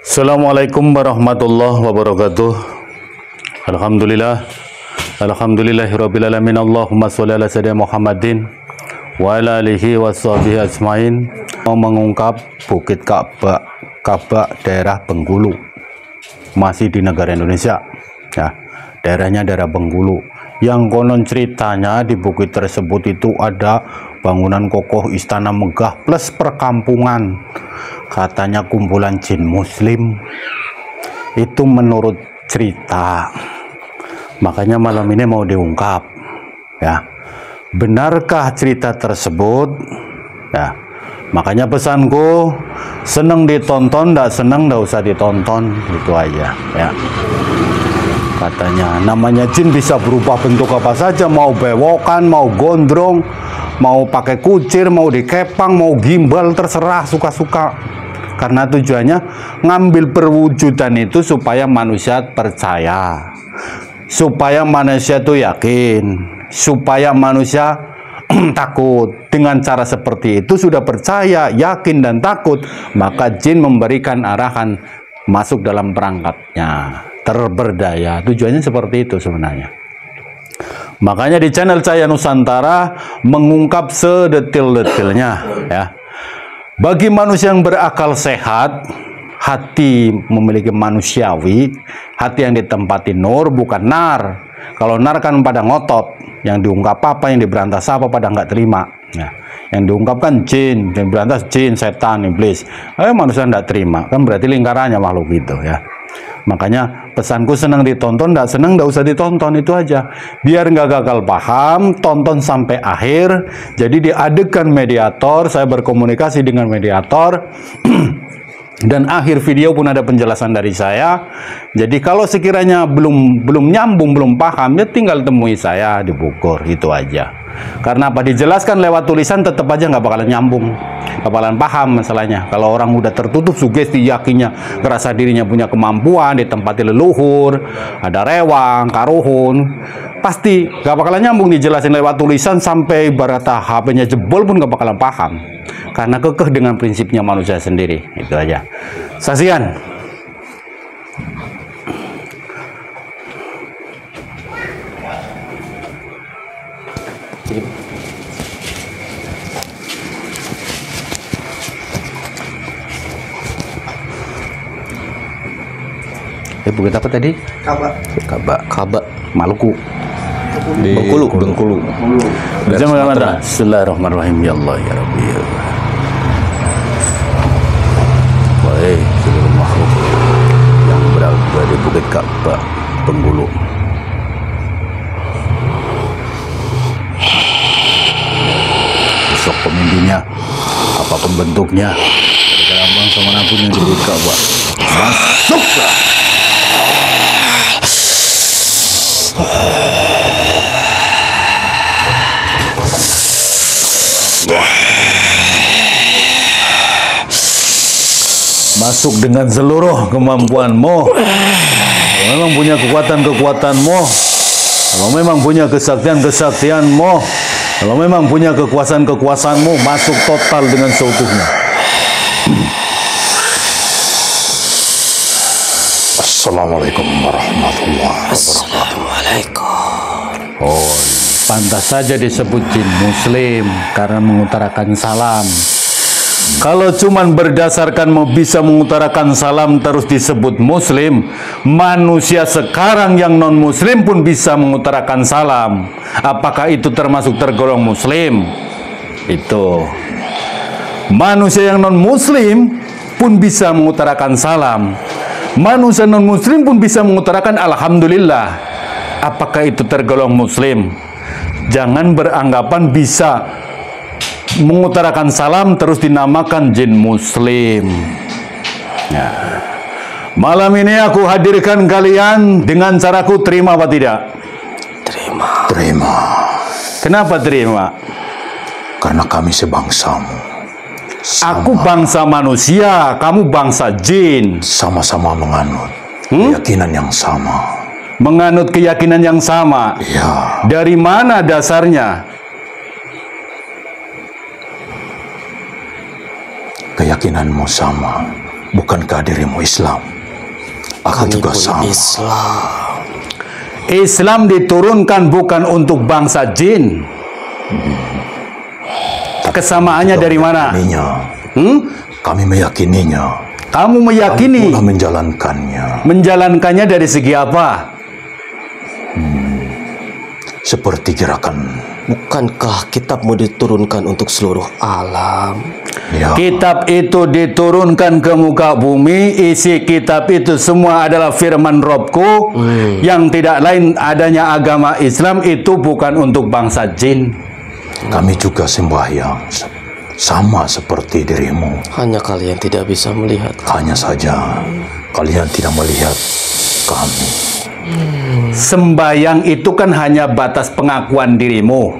Assalamualaikum warahmatullahi wabarakatuh. Alhamdulillah. Alhamdulillahirrabbilalamin. Allahumma sholli ala sayyidina Muhammadin wa ala alihi wa sahbihi ajmain. Mau mengungkap Bukit Ka'bah daerah Bengkulu, masih di negara Indonesia ya. Daerahnya daerah Bengkulu, yang konon ceritanya di bukit tersebut itu ada bangunan kokoh istana megah plus perkampungan, katanya kumpulan jin muslim. Itu menurut cerita, makanya malam ini mau diungkap ya, benarkah cerita tersebut ya. Makanya pesanku, seneng ditonton, nggak seneng nggak usah ditonton, itu aja ya. Katanya namanya jin bisa berubah bentuk apa saja, mau bewokan, mau gondrong, mau pakai kucir, mau dikepang, mau gimbal, terserah suka-suka. Karena tujuannya ngambil perwujudan itu supaya manusia percaya, supaya manusia itu yakin, supaya manusia takut. Dengan cara seperti itu sudah percaya, yakin dan takut, maka jin memberikan arahan masuk dalam perangkapnya, terberdaya. Tujuannya seperti itu sebenarnya. Makanya di channel Cahaya Nusantara mengungkap sedetil-detilnya ya. Bagi manusia yang berakal sehat, hati memiliki manusiawi, hati yang ditempati nur bukan nar. Kalau nar kan pada ngotot, yang diungkap apa, yang diberantas apa, pada nggak terima ya. Yang diungkapkan jin, yang diberantas jin, setan, iblis. Manusia nggak terima, kan berarti lingkarannya makhluk itu ya. Makanya pesanku, senang ditonton, nggak senang nggak usah ditonton, itu aja. Biar nggak gagal paham, tonton sampai akhir. Jadi di adegan mediator, saya berkomunikasi dengan mediator. Dan akhir video pun ada penjelasan dari saya. Jadi kalau sekiranya belum nyambung, belum paham, ya tinggal temui saya di Bogor, itu aja. Karena apa, dijelaskan lewat tulisan tetap aja nggak bakalan nyambung, nggak bakalan paham masalahnya. Kalau orang udah tertutup sugesti, yakinnya, ngerasa dirinya punya kemampuan, ditempati leluhur, ada rewang, karuhun, pasti nggak bakalan nyambung. Dijelasin lewat tulisan sampai ibarat HP-nya jebol pun nggak bakalan paham. Karena kekeh dengan prinsipnya manusia sendiri, itu aja. Saksikan. Bukit apa tadi? Ka'bah, Maluku. Di Bengkulu. Bismillahirrahmanirrahim. Ya Allah ya Rabbi. Baik, seluruh makhluk yang berada di Bukit Ka'bah Bengkulu. Besok pemimpinnya, apapun bentuknya, dari bangsa manapun yang di Bukit Ka'bah, masuklah. Masuk dengan seluruh kemampuanmu. Kalau memang punya kekuatan-kekuatanmu, kalau memang punya kesaktian-kesaktianmu, kalau memang punya kekuasaan-kekuasaanmu, masuk total dengan seutuhnya. Assalamualaikum warahmatullahi wabarakatuh. Assalamualaikum. Oh, pantas saja disebut jin muslim karena mengutarakan salam. Kalau cuman berdasarkan bisa mengutarakan salam terus disebut muslim, manusia sekarang yang non muslim pun bisa mengutarakan salam. Apakah itu termasuk tergolong muslim? Itu manusia yang non muslim pun bisa mengutarakan salam. Manusia non muslim pun bisa mengutarakan alhamdulillah. Apakah itu tergolong muslim? Jangan beranggapan bisa mengutarakan salam terus dinamakan jin muslim ya. Malam ini aku hadirkan kalian dengan caraku, terima apa tidak? Terima. Kenapa terima? Karena kami sebangsamu. Aku bangsa manusia, kamu bangsa jin. Sama-sama menganut keyakinan yang sama. Menganut keyakinan yang sama. Ya. Dari mana dasarnya? Keyakinanmu sama. Bukankah dirimu Islam? Aku Kami juga pun sama. Islam. Islam diturunkan bukan untuk bangsa jin. Kesamaannya dari mana? Kami meyakininya. Kamu meyakini? Kami pula menjalankannya. Menjalankannya dari segi apa? Seperti gerakan. Bukankah kitabmu diturunkan untuk seluruh alam? Ya, Kitab itu diturunkan ke muka bumi. Isi kitab itu semua adalah firman Robku, yang tidak lain adanya agama Islam itu bukan untuk bangsa jin. kami juga sembahyang. Sama seperti dirimu. Hanya kalian tidak bisa melihat. Hanya saja kalian tidak melihat kami. Sembayang itu kan hanya batas pengakuan dirimu.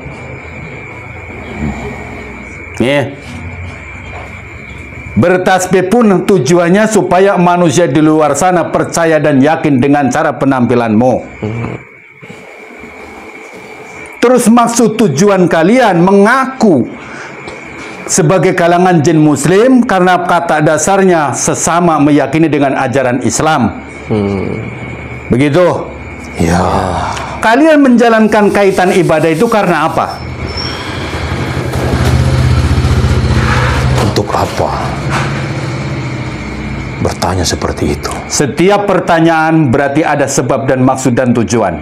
Bertasbih pun tujuannya supaya manusia di luar sana percaya dan yakin dengan cara penampilanmu. Terus maksud tujuan kalian mengaku sebagai kalangan jin muslim karena kata dasarnya sesama meyakini dengan ajaran Islam. Begitu? Ya, Kalian menjalankan kaitan ibadah itu karena apa? untuk apa bertanya seperti itu? Setiap pertanyaan berarti ada sebab dan maksud dan tujuan.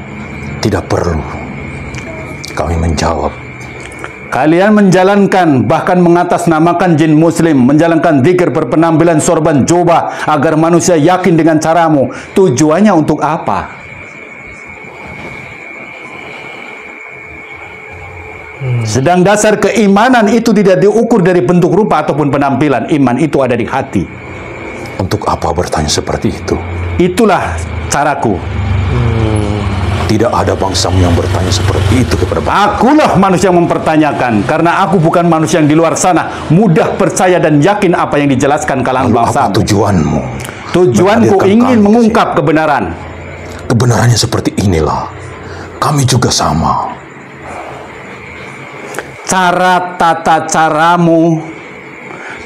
Tidak perlu kami menjawab. Kalian menjalankan, bahkan mengatasnamakan jin muslim, menjalankan zikir berpenampilan sorban jubah agar manusia yakin dengan caramu. Tujuannya untuk apa? Sedang dasar keimanan itu tidak diukur dari bentuk rupa ataupun penampilan. Iman itu ada di hati. Untuk apa bertanya seperti itu? Itulah caraku. Tidak ada bangsamu yang bertanya seperti itu kepada bangsa. Akulah manusia yang mempertanyakan, karena aku bukan manusia yang di luar sana mudah percaya dan yakin apa yang dijelaskan kalangan Lalu bangsa. apa tujuanmu? Tujuanku Menghadirkan ingin kami mengungkap kebenaran. Kebenarannya seperti inilah. Kami juga sama. Cara tata caramu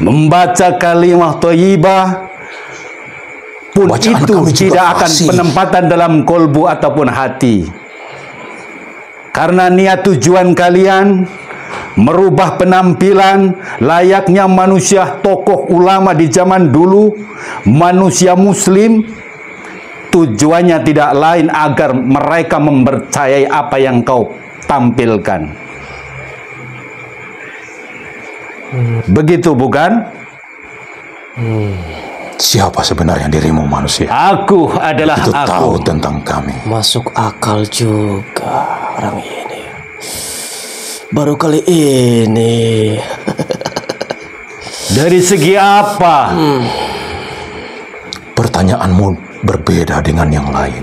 membaca kalimat thayyibah pun Bacaan itu kami juga tidak akan fasih. penempatan dalam kolbu ataupun hati. Karena niat tujuan kalian merubah penampilan layaknya manusia tokoh ulama di zaman dulu, manusia muslim, tujuannya tidak lain agar mereka mempercayai apa yang kau tampilkan. Begitu bukan? Siapa sebenarnya dirimu manusia? Aku adalah Itu tahu aku. tentang kami. Masuk akal juga orang ini. Baru kali ini. Dari segi apa? Pertanyaanmu berbeda dengan yang lain.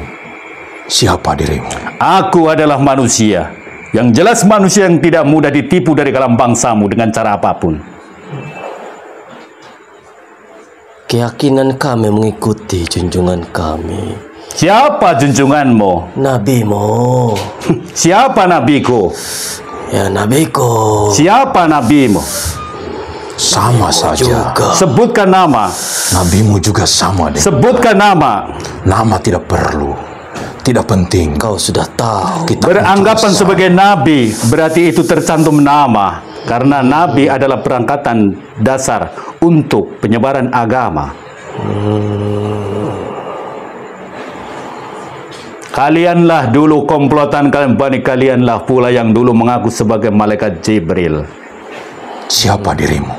Siapa dirimu? Aku adalah manusia. Yang jelas manusia yang tidak mudah ditipu dari kalangan bangsamu dengan cara apapun. Keyakinan kami mengikuti junjungan kami. Siapa junjunganmu? Nabimu. Siapa nabiku? Ya nabiku. Siapa nabimu? Sama saja. Juga. Sebutkan nama. Nabimu juga sama dengan. Sebutkan nama. Nama tidak perlu. Tidak penting. Kau sudah tahu. Kita Beranggapan juga sebagai nabi berarti itu tercantum nama. Karena nabi adalah perangkatan dasar untuk penyebaran agama. Kalianlah dulu komplotan kalian, Bani, kalianlah pula yang dulu mengaku sebagai malaikat Jibril. Siapa dirimu?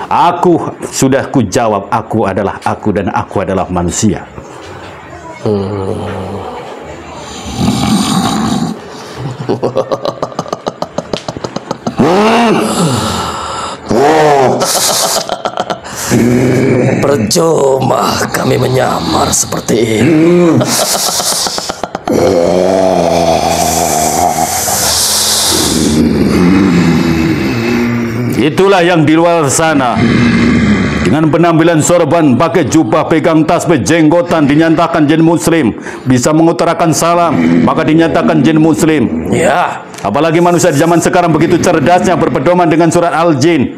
Aku sudah kujawab, aku adalah aku dan aku adalah manusia. Percuma kami menyamar seperti ini. Itulah yang di luar sana. Dengan penampilan sorban, pakai jubah, pegang tasbih, jenggotan, dinyatakan jin muslim. Bisa mengutarakan salam, maka dinyatakan jin muslim. Ya. Apalagi manusia di zaman sekarang begitu cerdasnya berpedoman dengan surat Al-Jin.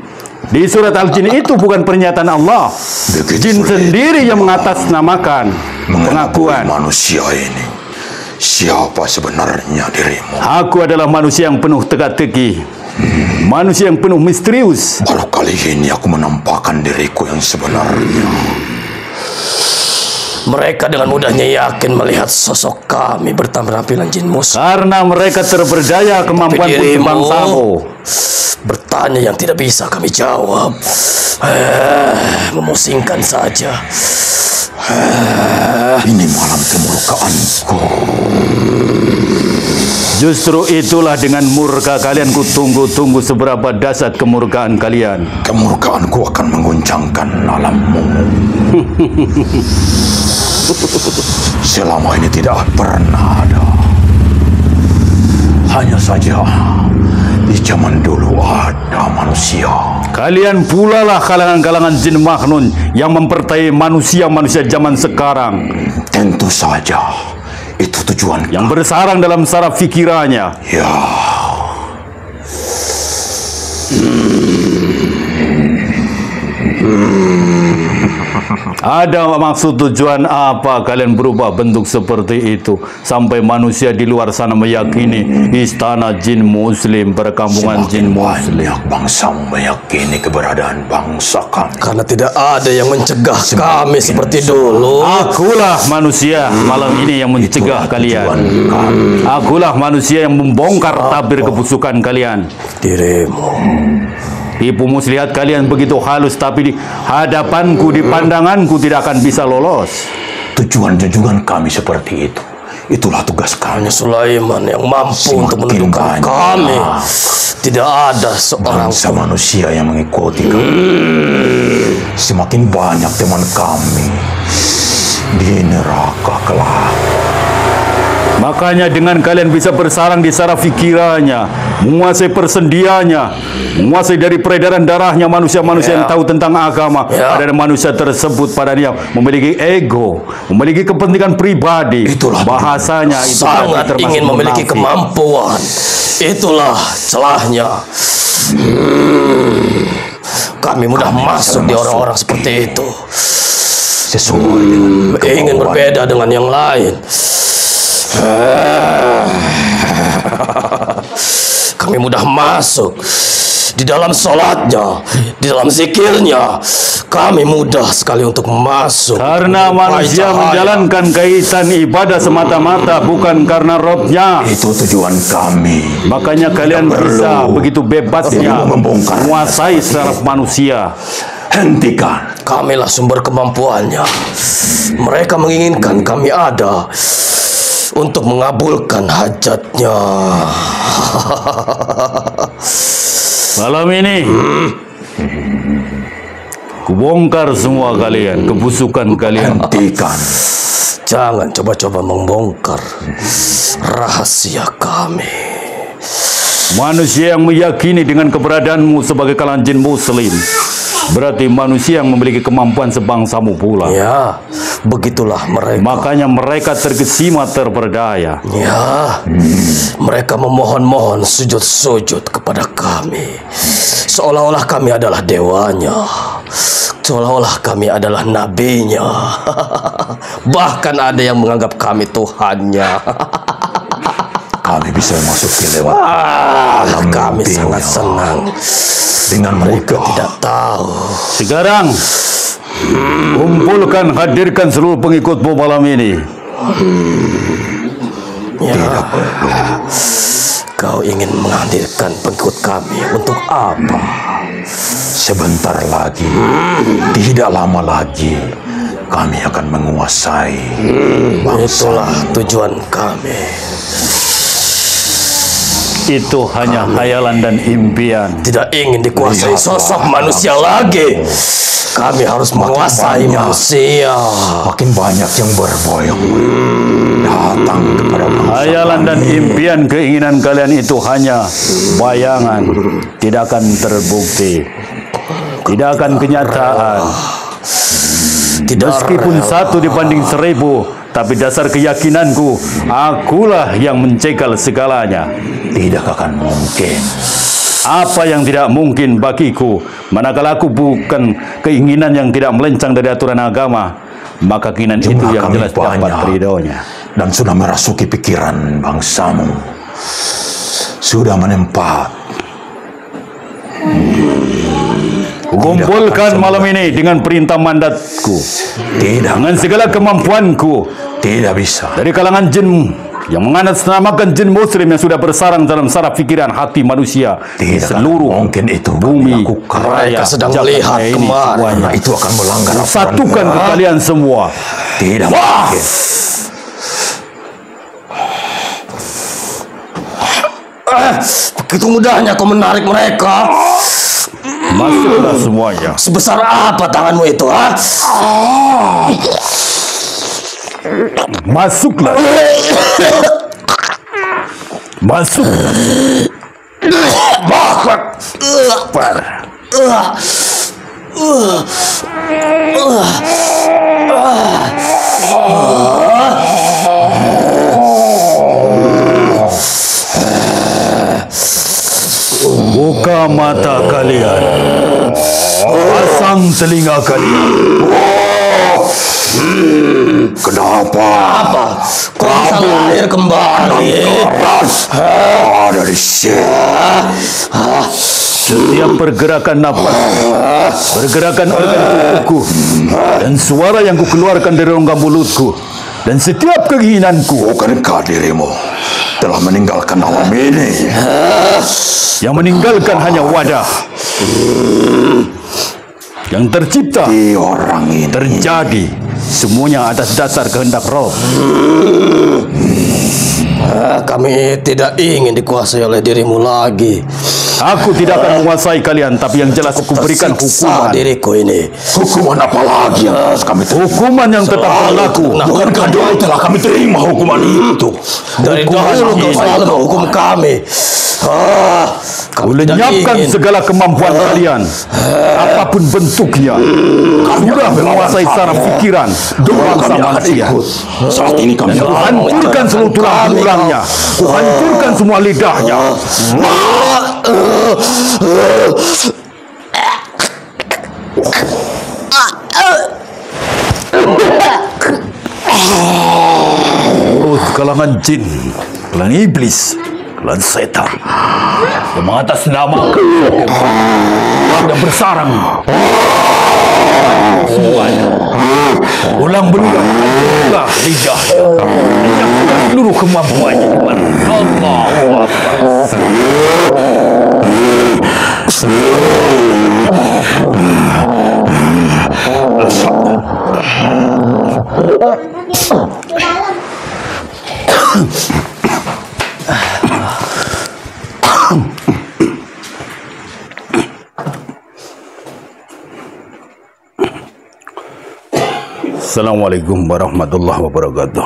Di surat Al-Jin itu bukan pernyataan Allah. Jin sendiri yang mengatasnamakan pengakuan. Manusia ini, siapa sebenarnya dirimu? Aku adalah manusia yang penuh teka-teki, manusia yang penuh misterius. Kalau kali ini aku menampakkan diriku yang sebenarnya, Mereka dengan mudahnya yakin melihat sosok kami bertampilan jin musuh. Karena mereka terperdaya kemampuan putri bangsamu. Bertanya yang tidak bisa kami jawab. Memusingkan saja. ini malam kemurkaanku. Justru itulah dengan murka kalian kutunggu-tunggu seberapa dahsyat kemurkaan kalian. Kemurkaanku akan mengguncangkan alammu. Selama ini tidak pernah ada. Hanya saja di zaman dulu ada manusia. Kalian pula lah kalangan-kalangan jin maknun yang mempercayai manusia-manusia zaman sekarang. Tentu saja itu tujuan yang bersarang dalam saraf fikirannya. ya. Ada maksud tujuan apa kalian berubah bentuk seperti itu sampai manusia di luar sana meyakini istana jin muslim, perkampungan jin muslim? Banyak bangsa meyakini keberadaan bangsa kami. Karena tidak ada yang mencegah kami seperti dulu. Akulah manusia malam ini yang mencegah kalian. Akulah manusia yang membongkar tabir kebusukan kalian. Dirimu. Tipu muslihat kalian begitu halus, tapi di hadapanku, di pandanganku tidak akan bisa lolos. Tujuan-tujuan kami seperti itu. Itulah tugas kami. Hanya Sulaiman yang mampu untuk Semakin menentukan banyak kami. Tidak ada seorang bangsa manusia yang mengikuti kami. Semakin banyak teman kami di neraka kelak. Makanya dengan kalian bisa bersarang di saraf fikirannya, menguasai persendiannya, menguasai dari peredaran darahnya manusia-manusia yang tahu tentang agama. Ada manusia tersebut padanya memiliki ego, memiliki kepentingan pribadi. Itulah bahasanya itu sangat ingin memiliki kemampuan. Itulah celahnya. Kami mudah masuk di orang-orang seperti itu. Sesuai dengan ingin berbeda dengan yang lain. Kami mudah masuk di dalam sholatnya, di dalam zikirnya. Kami mudah sekali untuk masuk. Karena manusia menjalankan kaitan ibadah semata-mata, bukan karena Robnya. itu tujuan kami. Makanya kalian bisa begitu bebasnya menguasai saraf manusia. Hentikan. Kamilah sumber kemampuannya. Mereka menginginkan kami ada untuk mengabulkan hajatnya. Malam ini kubongkar semua kalian, kebusukan kalian. Hentikan. Jangan coba-coba membongkar rahasia kami. Manusia yang meyakini dengan keberadaanmu sebagai kalangan jin muslim, berarti manusia yang memiliki kemampuan sebangsamu pula. Ya, begitulah mereka. Makanya mereka terkesima, terperdaya. Ya, mereka memohon-mohon, sujud-sujud kepada kami. Seolah-olah kami adalah dewanya. Seolah-olah kami adalah nabinya. Bahkan ada yang menganggap kami Tuhannya. Kami bisa masuk ke lewat alam Kami mimpinya. sangat senang. Dengan Mereka mudah. tidak tahu. Sekarang kumpulkan, hadirkan seluruh pengikutmu malam ini. Ya, kau ingin menghadirkan pengikut kami untuk apa? Sebentar lagi, tidak lama lagi, kami akan menguasai bangsa. Itulah tujuan kami. Itu hanya khayalan dan impian. Tidak ingin dikuasai sosok manusia lagi. Kami harus menguasai manusia. Makin banyak yang berboyong datang kepada bangsa. Khayalan dan impian, keinginan kalian itu hanya bayangan, tidak akan terbukti, tidak akan kenyataan. Meskipun 1 dibanding 1000, tapi dasar keyakinanku, akulah yang mencekal segalanya. Tidak akan mungkin. Apa yang tidak mungkin bagiku, manakala aku bukan keinginan yang tidak melencang dari aturan agama, maka keinginan itu Jumlah yang kami jelas dapat banyak. ridhonya. Dan sudah merasuki pikiran bangsamu. Sudah menempat. Kumpulkan malam ini dengan perintah mandatku, Tidak, dengan segala kemampuanku, tidak bisa. dari kalangan jin yang mengatasnamakan jin muslim yang sudah bersarang dalam saraf pikiran hati manusia di Tidak seluruh mungkin itu bumi lakukan. Mereka sedang jagat melihat raya ini kemana. semuanya. Karena itu akan melanggar aturan. Satukan ke kalian semua. Tidak mungkin. Begitu mudahnya kau menarik mereka. Masuklah semuanya. Sebesar apa tanganmu itu, ha? Masuklah. Masuklah. Akbar. Buka mata kalian. Pasang telinga kalian. Kenapa? Apa? Kau bisa lahir kembali? Dari sini. Setiap pergerakan nafas, pergerakan organ tubuhku, dan suara yang kukeluarkan dari rongga mulutku, dan setiap keinginanku Bukankah dirimu telah meninggalkan alam ini? yang meninggalkan hanya wadah yang tercipta Di orang ini. terjadi semuanya atas dasar kehendak roh. Kami tidak ingin dikuasai oleh dirimu lagi. Aku tidak akan menguasai kalian, tapi yang jelas aku berikan Tersiksa hukuman. diriku ini. Hukuman apa lagi yang harus kami terima? Hukuman yang tetap berlaku. Bukankah dulu telah kami terima hukuman itu? Dari Hukuman dahulu kau ini. selalu menghukum kami. Kami tidak Lenyapkan ingin. segala kemampuan kalian, apapun bentuknya. Sudah menguasai saraf pikiran bangsa Kami akan manusia. ikut. Saat ini kami Dan akan kuhancurkan seluruh tulang tulangnya, kuhancurkan semua lidahnya. Urus kalangan jin, kalangan iblis, kalangan setan yang mengatasnamakan dan bersarang semuanya. Ulang belulang, buka lidahnya, lenyapkan seluruh kemampuannya. Allahu Akbar. Assalamualaikum warahmatullahi wabarakatuh.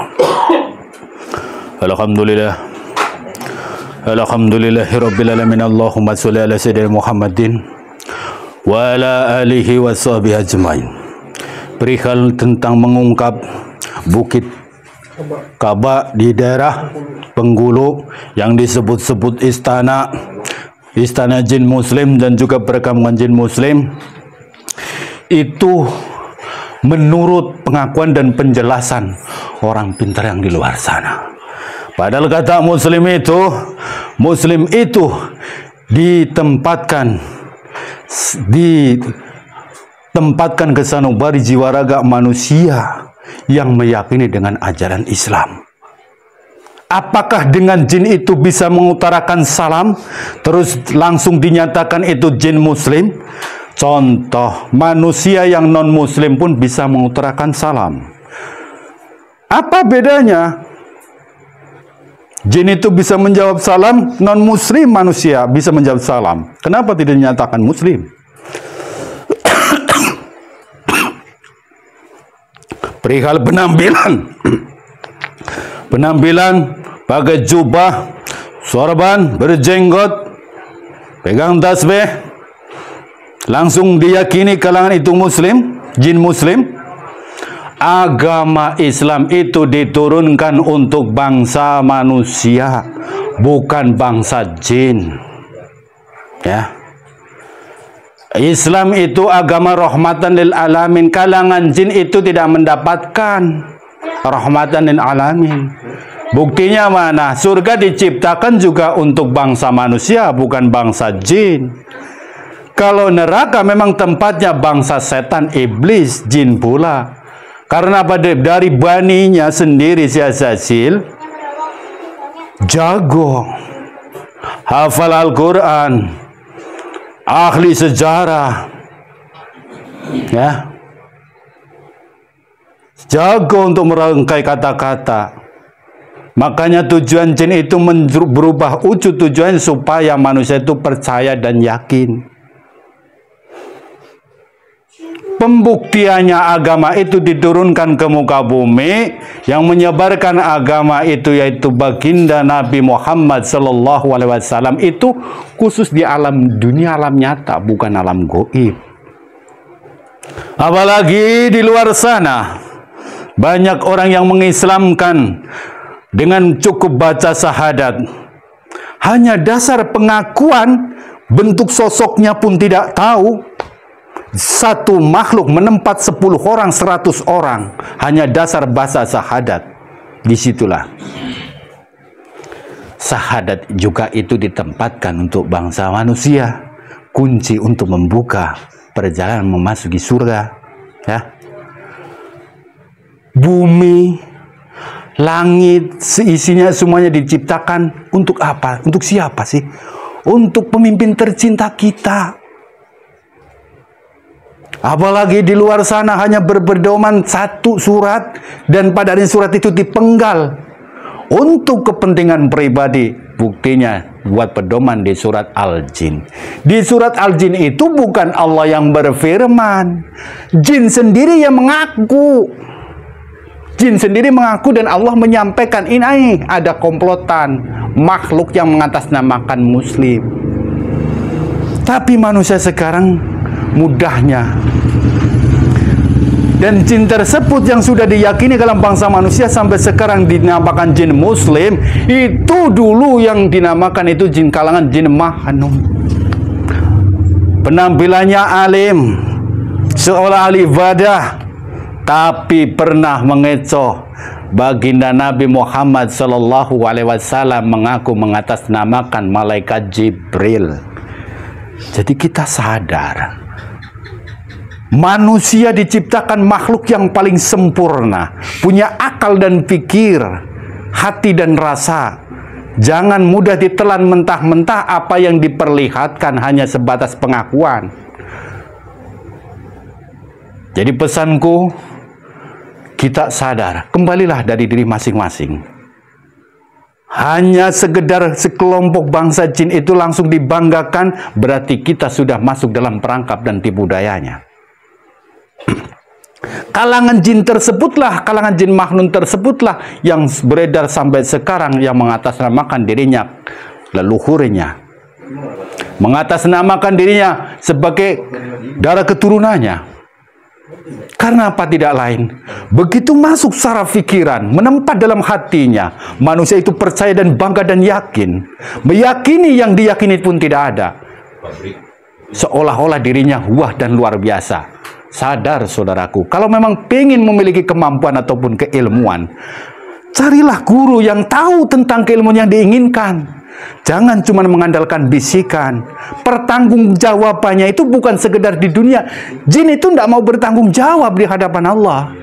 Alhamdulillah. Alhamdulillahirabbil alamin. Allahumma shalli ala sayyidina Muhammadin wa ala alihi wa sahbihi ajmain. Perihal tentang mengungkap Bukit Kaba di daerah Penggulu yang disebut-sebut istana jin muslim dan juga perkampungan jin muslim, itu menurut pengakuan dan penjelasan orang pintar yang di luar sana. Padahal kata muslim itu ditempatkan ke sanubari jiwa raga manusia yang meyakini dengan ajaran Islam. Apakah dengan jin itu bisa mengutarakan salam terus langsung dinyatakan itu jin muslim? Contoh, manusia yang non muslim pun bisa mengutarakan salam. Apa bedanya? Jin itu bisa menjawab salam, non muslim manusia bisa menjawab salam. Kenapa tidak dinyatakan muslim? Perihal penampilan pakai jubah, sorban, berjenggot, pegang tasbih, langsung diyakini kalangan itu muslim, jin muslim. Agama Islam itu diturunkan untuk bangsa manusia, bukan bangsa jin. Ya. Islam itu agama rahmatan lil alamin. Kalangan jin itu tidak mendapatkan rahmatan lil alamin. Buktinya mana? Surga diciptakan juga untuk bangsa manusia, bukan bangsa jin. Kalau neraka memang tempatnya bangsa setan, iblis, jin pula. Karena pada dari baninya sendiri si Azasil jago, hafal Al-Quran, ahli sejarah, ya, jago untuk merangkai kata-kata. Makanya tujuan jin itu berubah wujud, tujuan supaya manusia itu percaya dan yakin. Pembuktiannya agama itu diturunkan ke muka bumi, yang menyebarkan agama itu yaitu baginda Nabi Muhammad SAW, itu khusus di alam dunia, alam nyata, bukan alam goib. Apalagi di luar sana banyak orang yang mengislamkan dengan cukup baca syahadat, hanya dasar pengakuan, bentuk sosoknya pun tidak tahu. Satu makhluk menempat 10 orang, 100 orang, hanya dasar bahasa syahadat. Disitulah syahadat juga itu ditempatkan untuk bangsa manusia, kunci untuk membuka perjalanan memasuki surga. Ya. Bumi, langit, seisinya semuanya diciptakan untuk apa? Untuk siapa sih? Untuk pemimpin tercinta kita. Apalagi di luar sana hanya berpedoman satu surat, dan pada surat itu dipenggal untuk kepentingan pribadi. Buktinya buat pedoman di surat Al-Jin. Di surat Al-Jin itu bukan Allah yang berfirman, jin sendiri yang mengaku. Jin sendiri mengaku dan Allah menyampaikan, ini ada komplotan makhluk yang mengatasnamakan muslim. Tapi manusia sekarang mudahnya, dan jin tersebut yang sudah diyakini dalam bangsa manusia sampai sekarang dinamakan jin muslim, itu dulu yang dinamakan itu jin kalangan jin mahnun. Penampilannya alim, seolah ahli ibadah, tapi pernah mengecoh baginda Nabi Muhammad SAW, mengaku mengatasnamakan malaikat Jibril. Jadi kita sadar, manusia diciptakan makhluk yang paling sempurna, punya akal dan pikir, hati dan rasa. Jangan mudah ditelan mentah-mentah apa yang diperlihatkan hanya sebatas pengakuan. Jadi pesanku, kita sadar, kembalilah dari diri masing-masing. Hanya sekedar sekelompok bangsa jin itu langsung dibanggakan, berarti kita sudah masuk dalam perangkap dan tipu dayanya. Kalangan jin tersebutlah, kalangan jin mahnun tersebutlah yang beredar sampai sekarang, yang mengatasnamakan dirinya leluhurnya, mengatasnamakan dirinya sebagai darah keturunannya. Karena apa? Tidak lain, begitu masuk secara pikiran, menempat dalam hatinya, manusia itu percaya dan bangga dan yakin, meyakini yang diyakini pun tidak ada, seolah-olah dirinya wah dan luar biasa. Sadar saudaraku, kalau memang ingin memiliki kemampuan ataupun keilmuan, carilah guru yang tahu tentang keilmuan yang diinginkan. Jangan cuma mengandalkan bisikan. Pertanggungjawabannya itu bukan sekedar di dunia. Jin itu tidak mau bertanggung jawab di hadapan Allah.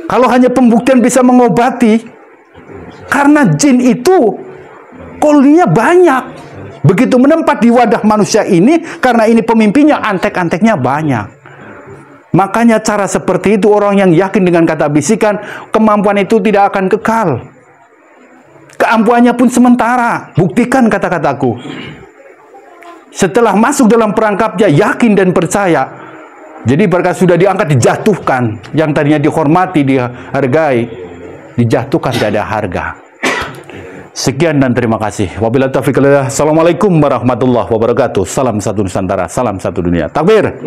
Kalau hanya pembuktian bisa mengobati, karena jin itu koloninya banyak. Begitu menempat di wadah manusia ini, karena ini pemimpinnya, antek-anteknya banyak. Makanya cara seperti itu, orang yang yakin dengan kata bisikan, kemampuan itu tidak akan kekal. Keampuannya pun sementara. Buktikan kata-kataku. Setelah masuk dalam perangkapnya, yakin dan percaya. Jadi berkat sudah diangkat, dijatuhkan. Yang tadinya dihormati, dihargai, dijatuhkan tidak ada harga. Sekian dan terima kasih. Wabillahi taufiq wal hidayah. Assalamualaikum warahmatullahi wabarakatuh. Salam satu Nusantara, salam satu dunia. Takbir.